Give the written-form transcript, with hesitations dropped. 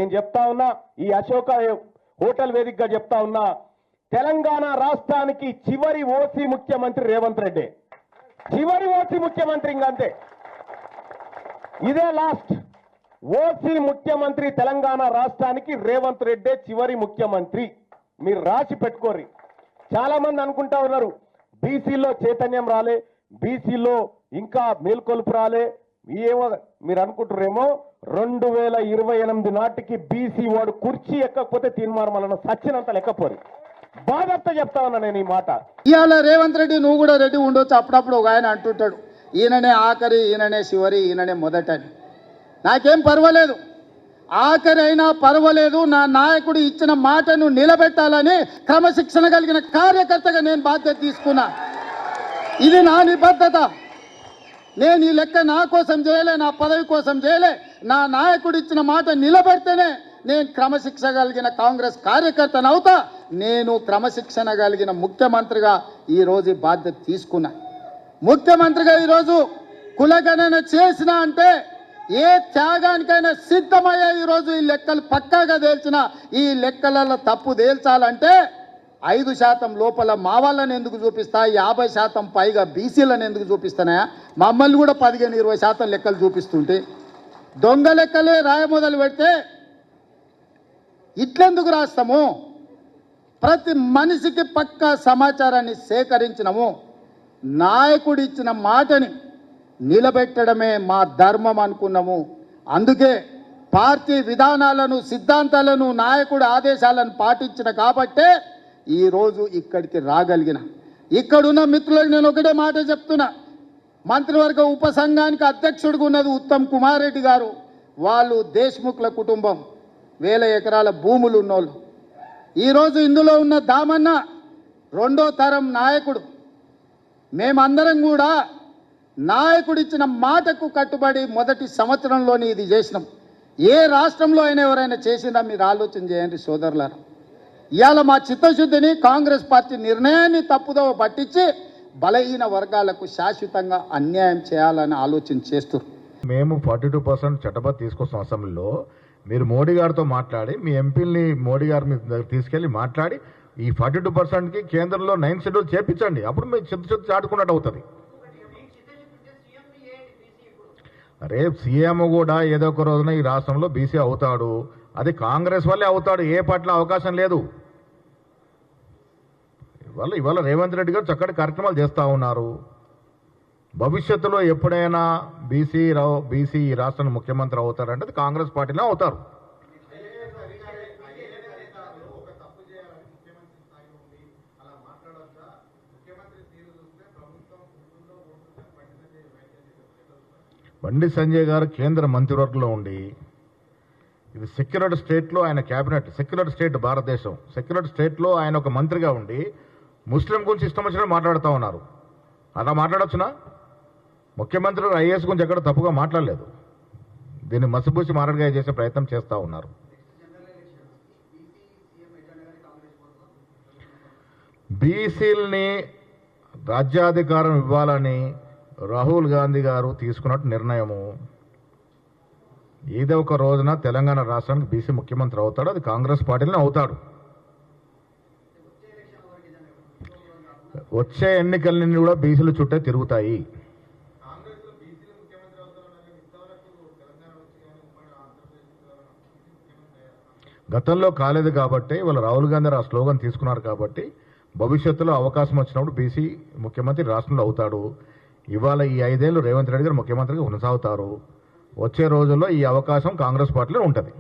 నేను చెప్తా ఉన్నా, ఈ అశోక హోటల్ వేదికగా చెప్తా ఉన్నా, తెలంగాణ రాష్ట్రానికి చివరి ఓసీ ముఖ్యమంత్రి రేవంత్ రెడ్డి. చివరి ఓసీ ముఖ్యమంత్రి ఇంకంతే, ఇదే లాస్ట్ ఓసీ ముఖ్యమంత్రి తెలంగాణ రాష్ట్రానికి రేవంత్ రెడ్డి చివరి ముఖ్యమంత్రి. మీరు రాసి పెట్టుకోర్రి. చాలా మంది అనుకుంటా ఉన్నారు బీసీలో చైతన్యం రాలే, బీసీలో ఇంకా మేల్కొలుపు రాలే, ఏమో మీరు అనుకుంటారేమో. 2028 నాటికి బీసీ వాడు కుర్చీ ఎక్కకపోతే తీర్మానం సచ్చినంత లెక్కపోరి. బాధతో చెప్తా ఉన్నా నేను ఈ మాట. ఇవాళ రేవంత్ రెడ్డి నువ్వు కూడా రెడ్డి ఉండొచ్చు. అప్పుడప్పుడు ఒక ఆయన అంటుంటాడు ఈయననే ఆఖరి, ఈయననే చివరి, ఈయననే మొదటని. నాకేం పర్వాలేదు, ఆఖరి అయినా పర్వాలేదు. నా నాయకుడు ఇచ్చిన మాటను నిలబెట్టాలని క్రమశిక్షణ కలిగిన కార్యకర్తగా నేను బాధ్యత తీసుకున్నా. ఇది నా నిబద్ధత. నేను ఈ లెక్క నా కోసం చేయలే, నా పదవి కోసం చేయలే. నా నాయకుడు ఇచ్చిన మాట నిలబెడితేనే నేను క్రమశిక్షణ కలిగిన కాంగ్రెస్ కార్యకర్తను అవుతా. నేను క్రమశిక్షణ కలిగిన ముఖ్యమంత్రిగా ఈరోజు బాధ్యత తీసుకున్నా. ముఖ్యమంత్రిగా ఈరోజు కులగణన చేసిన అంటే ఏ త్యాగానికైనా సిద్ధమయ్యే ఈరోజు ఈ లెక్కలు పక్కాగా తేల్చిన. ఈ లెక్కలలో తప్పు తేల్చాలంటే 5% లోపల మా వాళ్ళని ఎందుకు చూపిస్తా, 50% పైగా బీసీలను ఎందుకు చూపిస్తానా? మమ్మల్ని కూడా 15-20% లెక్కలు చూపిస్తుంటే దొంగ లెక్కలే రాయ మొదలు పెడితే ఇట్లెందుకు రాస్తాము? ప్రతి మనిషికి పక్కా సమాచారాన్ని సేకరించినము. నాయకుడు ఇచ్చిన మాటని నిలబెట్టడమే మా ధర్మం అనుకున్నాము. అందుకే పార్టీ విధానాలను, సిద్ధాంతాలను, నాయకుడి ఆదేశాలను పాటించిన కాబట్టే ఈరోజు ఇక్కడికి రాగలిగిన. ఇక్కడున్న మిత్రులకు నేను ఒకటే మాట చెప్తున్నా. మంత్రివర్గ ఉపసంఘానికి అధ్యక్షుడిగా ఉన్నది ఉత్తమ్ కుమార్ రెడ్డి గారు. వాళ్ళు దేశ్ముఖ్ల కుటుంబం, 1000 ఎకరాల భూములు ఉన్నోళ్ళు. ఈరోజు ఇందులో ఉన్న దామన్న 2వ తరం నాయకుడు. మేమందరం కూడా నాయకుడిచ్చిన మాటకు కట్టుబడి మొదటి సంవత్సరంలోనే ఇది చేసినాం. ఏ రాష్ట్రంలో అయినా ఎవరైనా చేసినా మీరు ఆలోచన చేయండి సోదరులారా. ఇవాళ మా చిత్తశుద్ధిని, కాంగ్రెస్ పార్టీ నిర్ణయాన్ని తప్పుదోవ పట్టించి బలహీన వర్గాలకు శాశ్వతంగా అన్యాయం చేయాలని ఆలోచన చేస్తారు. మేము 42% చట్టబద్ధ తీసుకొస్తాం అసెంబ్లీలో. మీరు మోడీ గారితో మాట్లాడి, మీ ఎంపీని మోడీ గారి దగ్గర తీసుకెళ్లి మాట్లాడి ఈ 42%కి కేంద్రంలో 9 షెడ్యూల్ చేపించండి. అప్పుడు మీరు చిత్తశుద్ధి చాటుకున్నట్టు అవుతుంది. రేపు సీఎం కూడా ఏదో ఒక రోజున ఈ రాష్ట్రంలో బీసీ అవుతాడు. అది కాంగ్రెస్ వల్లే అవుతాడు. ఏ పార్టీలో అవకాశం లేదు. ఇవాళ రేవంత్ రెడ్డి గారు చక్కటి కార్యక్రమాలు చేస్తూ ఉన్నారు. భవిష్యత్తులో ఎప్పుడైనా బీసీ ఈ రాష్ట్రానికి ముఖ్యమంత్రి అవుతారంటే అది కాంగ్రెస్ పార్టీలో అవుతారు. బండి సంజయ్ గారు కేంద్ర మంత్రివర్గంలో ఉండి, ఇది సెక్యులర్ స్టేట్లో ఆయన క్యాబినెట్, సెక్యులర్ స్టేట్ భారతదేశం, సెక్యులర్ స్టేట్లో ఆయన ఒక మంత్రిగా ఉండి ముస్లిం గురించి ఇష్టం వచ్చినట్టు మాట్లాడుతూ ఉన్నారు. అలా మాట్లాడొచ్చునా? ముఖ్యమంత్రులు ఐఏఎస్ గురించి ఎక్కడ తప్పుగా మాట్లాడలేదు. దీన్ని మసిపూసి మారడిగా చేసే ప్రయత్నం చేస్తూ ఉన్నారు. బీసీలని రాజ్యాధికారం ఇవ్వాలని రాహుల్ గాంధీ గారు తీసుకున్నట్టు నిర్ణయము. ఏదో ఒక రోజున తెలంగాణ రాష్ట్రానికి బీసీ ముఖ్యమంత్రి అవుతాడు. అది కాంగ్రెస్ పార్టీలోనే అవుతాడు. వచ్చే ఎన్నికలన్నీ కూడా బీసీల చుట్టే తిరుగుతాయి. గతంలో కాలేదు కాబట్టి ఇవాళ రాహుల్ గాంధీ ఆ స్లోగన్ తీసుకున్నారు కాబట్టి భవిష్యత్తులో అవకాశం వచ్చినప్పుడు బీసీ ముఖ్యమంత్రి రాష్ట్రంలో అవుతాడు. ఇవాళ ఈ 5 ఏళ్ళు రేవంత్ రెడ్డి గారు ముఖ్యమంత్రిగా కొనసాగుతారు. వచ్చే రోజుల్లో ఈ అవకాశం కాంగ్రెస్ పార్టీలో ఉంటుంది.